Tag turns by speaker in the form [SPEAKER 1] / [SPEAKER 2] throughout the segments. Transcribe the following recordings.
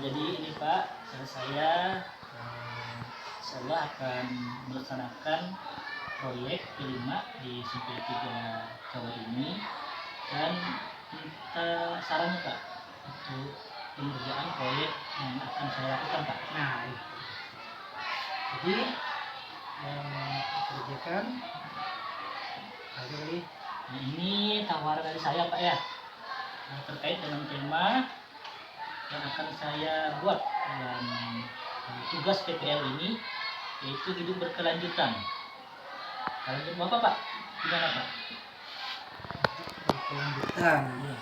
[SPEAKER 1] Jadi ini Pak, saya insyaallah akan melaksanakan proyek kelima di SMP 3 Jawa ini, dan minta sarannya Pak untuk pengerjaan proyek yang akan saya lakukan Pak.
[SPEAKER 2] Nah, jadi yang dikerjakan ada nih.
[SPEAKER 1] Nah, ini tawaran dari saya Pak ya, terkait dengan tema yang akan saya buat dalam tugas PPL ini, yaitu hidup berkelanjutan. Kalau Bapak Pak, gimana Pak?
[SPEAKER 2] Berkelanjutan ya.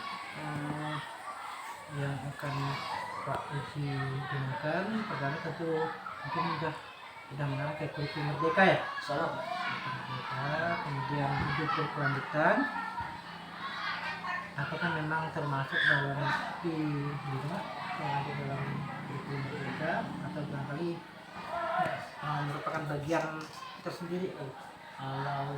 [SPEAKER 2] Yang akan Pak Uji gunakan pertama tentu mungkin sudah mengenal kayak kurikulum merdeka ya.
[SPEAKER 1] Salah Pak.
[SPEAKER 2] Merdeka, kemudian hidup berkelanjutan. Apakah memang termasuk dalam P5 yang ada dalam kurikulum merdeka, atau barangkali merupakan bagian tersendiri?
[SPEAKER 1] Kalau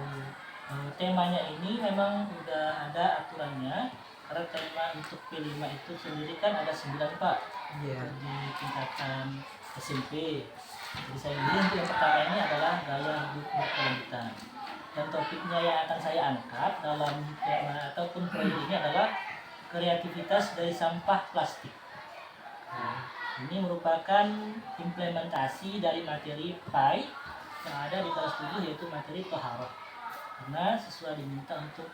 [SPEAKER 1] temanya ini memang udah ada aturannya, karena tema untuk P5 itu sendiri kan ada 9 Pak.
[SPEAKER 2] Iya.
[SPEAKER 1] Di tingkatan SMP. Jadi saya pilih untuk yang pertama ini adalah gaya hidup berkelanjutan. Dan topiknya yang akan saya angkat dalam tema ataupun proyek ini adalah kreativitas dari sampah plastik. Ini merupakan implementasi dari materi PAI yang ada di kelas 7, yaitu materi toharoh. Karena siswa diminta untuk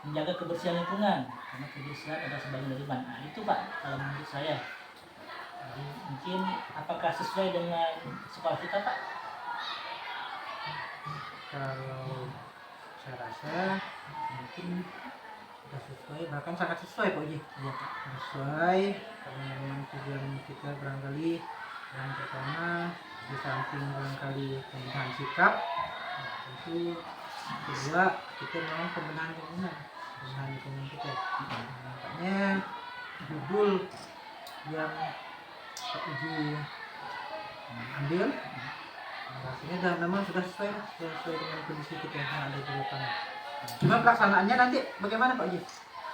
[SPEAKER 1] menjaga kebersihan lingkungan, karena kebersihan adalah sebagian dari iman. Nah, itu Pak kalau menurut saya. Jadi, mungkin apakah sesuai dengan sekolah kita Pak?
[SPEAKER 2] Kalau saya rasa mungkin sudah sesuai, bahkan sangat sesuai Pak Uji.
[SPEAKER 1] Iya Pak.
[SPEAKER 2] Sesuai, karena memang tujuan kita barangkali yang pertama di samping barangkali pembenahan sikap, tentu kedua kita memang pembenahan lingkungan kita. Makanya judul yang Pak Uji ambil rasanya sudah sesuai dengan kondisi kita yang ada di lapangan. Cuma pelaksanaannya nanti bagaimana Pak Uji?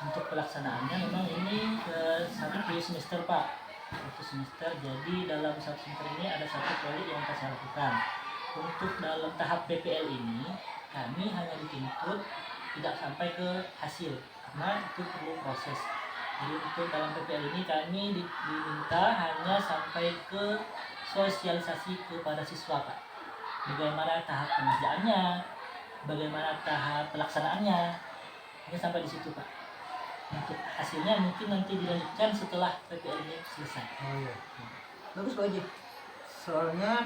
[SPEAKER 1] Untuk pelaksanaannya memang ini satu semester Pak, satu semester. Jadi dalam satu semester ini ada satu proyek yang akan saya lakukan. Untuk dalam tahap PPL ini kami hanya dituntut tidak sampai ke hasil, karena itu perlu proses. Jadi untuk dalam PPL ini kami diminta hanya sampai ke sosialisasi kepada siswa Pak. Bagaimana tahap pengerjaannya, bagaimana tahap pelaksanaannya, hanya sampai di situ Pak. Untuk hasilnya mungkin nanti dilanjutkan setelah PPL ini selesai.
[SPEAKER 2] Oh iya. Bagus Pak Uji. Soalnya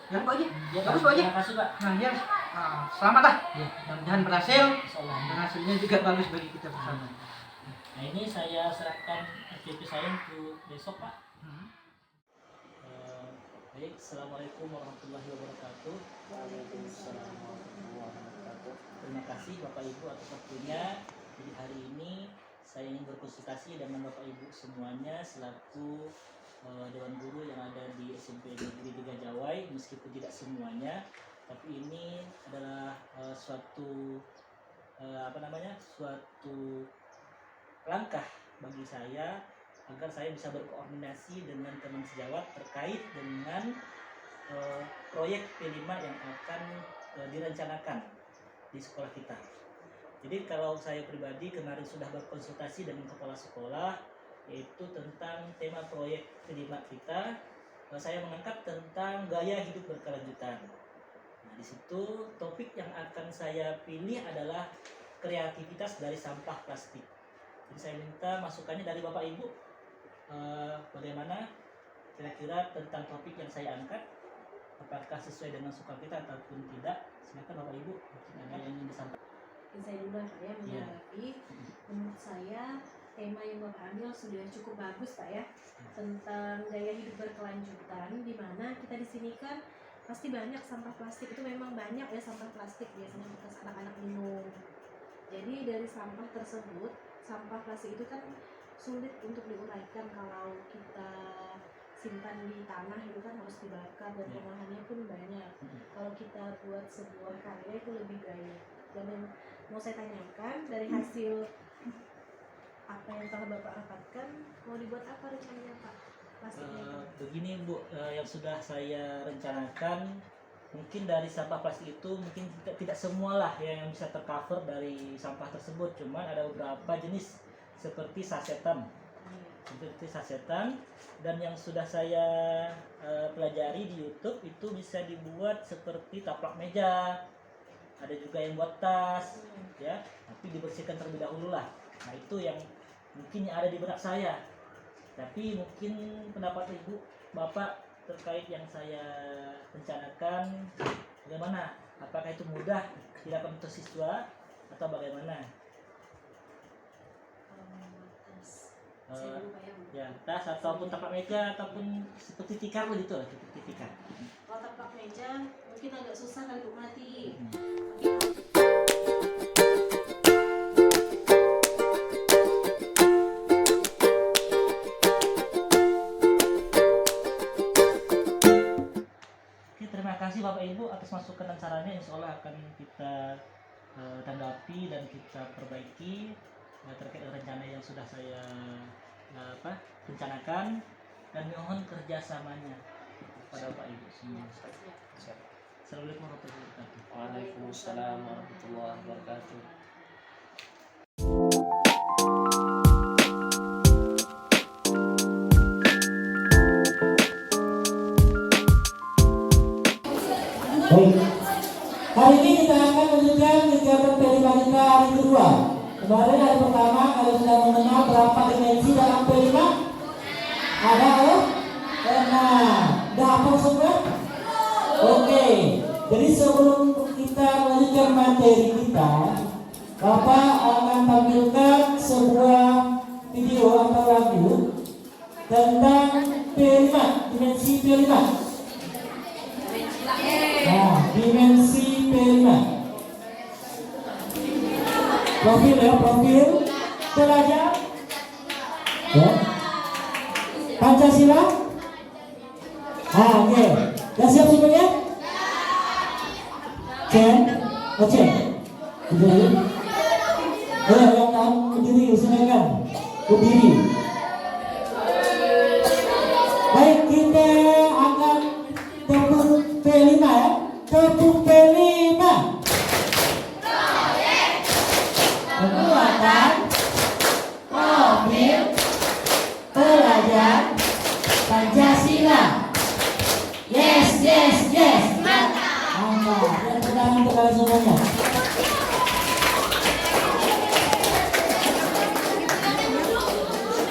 [SPEAKER 2] ya Pak Uji.
[SPEAKER 1] Ya,
[SPEAKER 2] Bagus Pak Uji.
[SPEAKER 1] terima kasih Pak.
[SPEAKER 2] Nah ya, selamat lah.
[SPEAKER 1] Ya.
[SPEAKER 2] Mudah-mudahan berhasil.
[SPEAKER 1] Insyaallah.
[SPEAKER 2] Dan hasilnya juga bagus bagi kita bersama.
[SPEAKER 1] Nah, ini saya serahkan FYP saya untuk besok Pak. Baik, assalamualaikum warahmatullahi wabarakatuh.
[SPEAKER 3] Waalaikumsalam warahmatullahi wabarakatuh.
[SPEAKER 1] Terima kasih Bapak Ibu atas waktunya. Jadi hari ini saya ingin berkonsultasi dengan Bapak Ibu semuanya selaku Dewan Guru yang ada di SMP Negeri 3 Jawai, meskipun tidak semuanya, tapi ini adalah suatu langkah bagi saya agar saya bisa berkoordinasi dengan teman sejawat terkait dengan proyek P5 yang akan direncanakan di sekolah kita. Jadi kalau saya pribadi kemarin sudah berkonsultasi dengan kepala sekolah, yaitu tentang tema proyek P5 kita saya mengangkat tentang gaya hidup berkelanjutan. Nah, di situ topik yang akan saya pilih adalah kreativitas dari sampah plastik. Jadi saya minta masukannya dari Bapak Ibu, bagaimana kira-kira tentang topik yang saya angkat, apakah sesuai dengan suka kita ataupun tidak. Silakan Bapak Ibu, mungkin ada yang ingin disampaikan.
[SPEAKER 4] Saya dulu Pak ya menanggapi. Menurut saya tema yang Bapak ambil sudah cukup bagus Pak ya, tentang gaya hidup berkelanjutan, di mana kita di sini kan pasti banyak sampah plastik, itu memang banyak ya sampah plastik biasanya bekas anak-anak minum. Jadi dari sampah tersebut, sampah plastik itu kan sulit untuk diuraikan kalau kita simpan di tanah, itu kan harus dibakar dan pengolahannya pun banyak. Kalau kita buat sebuah karya itu lebih banyak. Dan yang mau saya tanyakan, dari hasil apa yang telah Bapak dapatkan, mau dibuat apa rencananya Pak? Plastiknya itu?
[SPEAKER 1] Begini Bu, yang sudah saya rencanakan, mungkin dari sampah plastik itu mungkin tidak semualah yang bisa tercover dari sampah tersebut, cuman ada beberapa jenis seperti sasetan, dan yang sudah saya pelajari di YouTube itu bisa dibuat seperti taplak meja, ada juga yang buat tas, ya, tapi dibersihkan terlebih dahulu lah. Nah itu yang mungkin yang ada di benak saya, tapi mungkin pendapat Ibu Bapak terkait yang saya rencanakan bagaimana? Apakah itu mudah dilakukan untuk siswa atau bagaimana?
[SPEAKER 4] Saya lupa ya.
[SPEAKER 1] Ya, tas ataupun taplak meja ataupun seperti tikar begitu lah, seperti tikar.
[SPEAKER 4] Kalau taplak meja mungkin agak susah kali Bu mati.
[SPEAKER 1] Terima kasih Bapak Ibu atas masukan dan sarannya, insya Allah akan kita tanggapi dan kita perbaiki terkait dengan rencana yang sudah saya rencanakan, dan mohon kerjasamanya pada Bapak Ibu semua. Assalamualaikum warahmatullahi wabarakatuh.
[SPEAKER 3] Waalaikumsalam warahmatullahi wabarakatuh.
[SPEAKER 5] Baik, hari ini kita akan lanjutkan kegiatan P5 kita hari kedua. Kemarin hari pertama kalian sudah mengenal berapa dimensi dalam P5? Ada ya? Nah, udah hafal semua? Oke, jadi sebelum kita melanjutkan materi kita, Bapak akan tampilkan sebuah video atau lagu tentang P5, dimensi P5. Nah, dimensi P5. Profil ya, profil. Belajar. Ya. Pancasila. Oke. Sudah siap semuanya? Cek. Cek. Berdiri. Yang tahu berdiri, silakan. Berdiri. Baik, kita akan tepuk P5 ya. Tepuk P5. Penguatan profil pelajar Pancasila. Yes, yes, yes. Mantap. Dan tenang untuk kalian semuanya.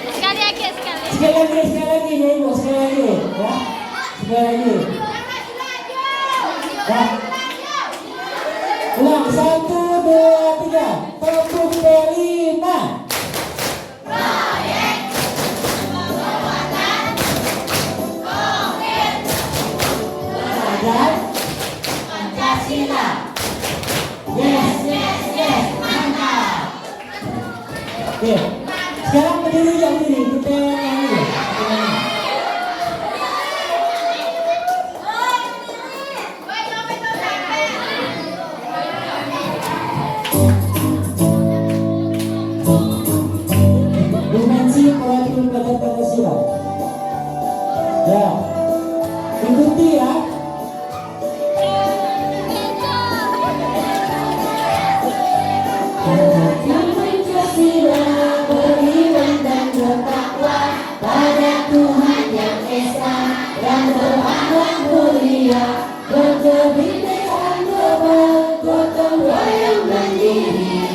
[SPEAKER 6] Sekali lagi.
[SPEAKER 5] Sekali lagi ya Ibu, sekali lagi ya. Sekali lagi. Ya. Ulang, 1, 2, 3. Tepuk P5.
[SPEAKER 6] Proyek penguatan profil
[SPEAKER 5] Pelajar
[SPEAKER 6] Pancasila.
[SPEAKER 5] yes, yes, yes. Mantap. Oke. Sekarang berdiri ya, berdiri. Kita nyanyi. Dimensi profil pelajar Pancasila. Ya. Ikuti ya. Pancasila beriman dan bertakwa pada Tuhan yang Esa dan
[SPEAKER 6] berakhlak mulia, berkebinekaan global, gotong royong mandiri,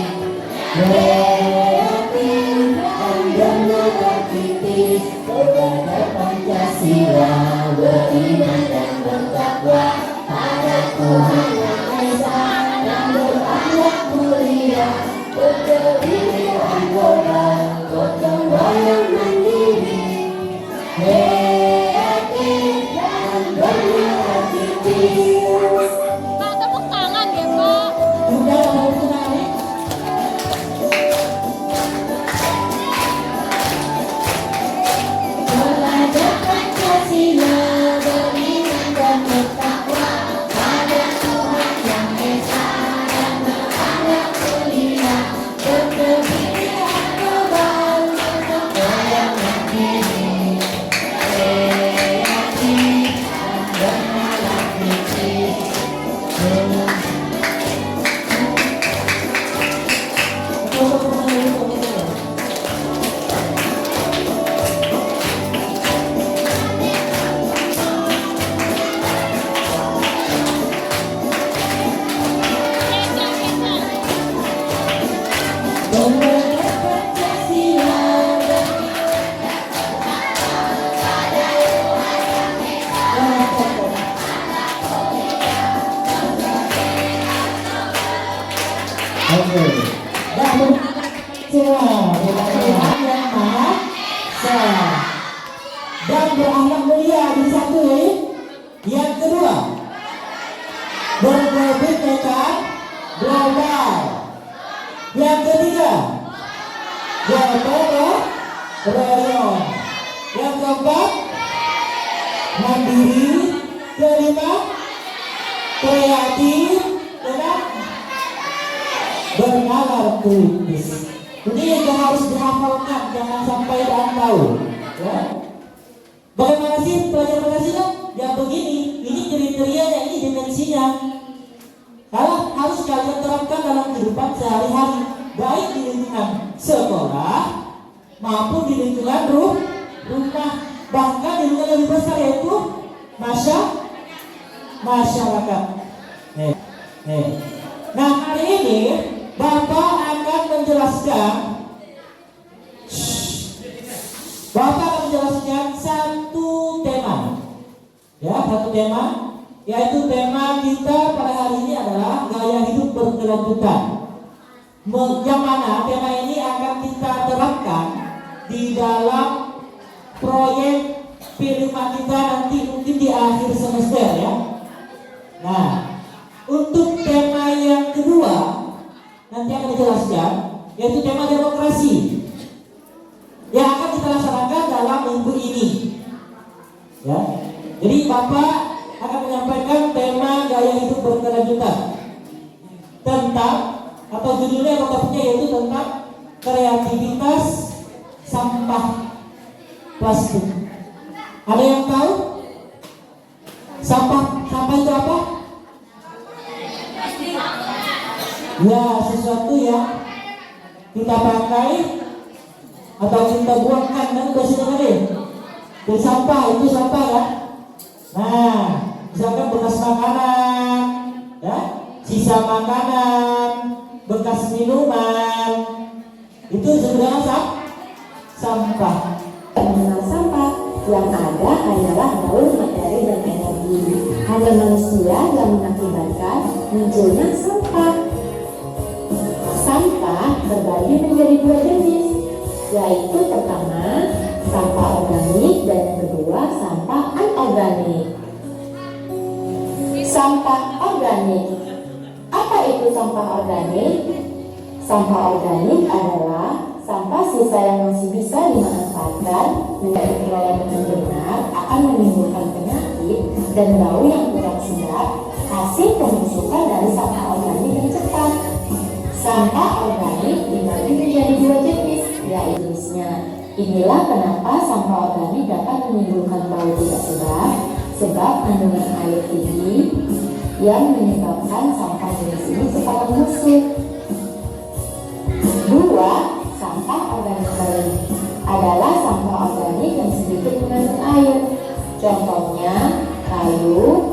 [SPEAKER 6] kreatif dan bernegara kritis, berbangga Pancasila, beriman dan bertakwa pada Tuhan Yang Esa, yang berakhlak mulia, berkebinekaan global, gotong royong mandiri, kreatif dan bernegara kritis.
[SPEAKER 7] Pak, tepuk tangan ya, Pak.
[SPEAKER 5] Udah mau kenalin?
[SPEAKER 6] Berbangga Pancasila, beriman dan bertakwa pada Tuhan Yang Esa, dan berakhlak mulia, berkebinekaan global, gotong royong mandiri, kreatif dan bernegara kritis. Berbangga Pancasila,
[SPEAKER 5] Oke. Dan semua Tuhan Yang Maha Esa dan berakhlak mulia disatuin. Yang kedua, berkebinekaan global. Yang ketiga, gotong royong. Yang keempat, mandiri. Kelima, kreatif dan bernalar kritis. Ini yang harus dihafalkan, jangan sampai tidak tahu. Ya. Bagaimana sih pelajaran Pancasila? Ya begini, ini kriterianya, ini dimensinya. Kalau harus kalian terapkan dalam kehidupan sehari-hari, baik di lingkungan sekolah maupun di lingkungan rumah, bahkan di lingkungan lebih besar yaitu masyarakat. Nah, hari ini Bapak akan menjelaskan satu tema. Ya, satu tema, yaitu tema kita pada hari ini adalah gaya hidup berkelanjutan. Yang mana tema ini akan kita terapkan di dalam proyek P5 kita nanti mungkin di akhir semester ya. Nah, untuk tema yang kedua nanti akan dijelaskan, yaitu tema demokrasi yang akan kita laksanakan dalam minggu ini. Ya, jadi Bapak akan menyampaikan tema gaya hidup berkelanjutan tentang, atau judulnya atau topiknya yaitu tentang kreativitas sampah plastik. Ada yang tahu sampah itu apa? Ya, sesuatu yang kita pakai atau kita buangkan kan biasanya kan jadi sampah, itu sampah kan. Nah, misalkan bekas makanan, ya, sisa makanan, bekas minuman, itu sebenarnya sampah.
[SPEAKER 8] Mengenal sampah, yang ada hanyalah gaul materi dan energi. Hanya manusia yang mengakibatkan munculnya sampah. Sampah terbagi menjadi dua jenis, yaitu pertama sampah organik dan yang kedua sampah anorganik. Sampah organik. Apa itu sampah organik? Sampah organik adalah sampah sisa yang masih bisa dimanfaatkan jika dikelola dengan benar akan menimbulkan penyakit dan bau yang kurang sedap, hasil pembusukan dari sampah organik yang cepat. Sampah organik dibagi menjadi dua jenis, yaitu jenisnya. Inilah kenapa sampah organik dapat menimbulkan bau tidak sedap, sebab kandungan air tinggi yang menyebabkan sampah jenis ini cepat membusuk. Dua, sampah organik kering adalah sampah organik yang sedikit mengandung air. Contohnya kayu,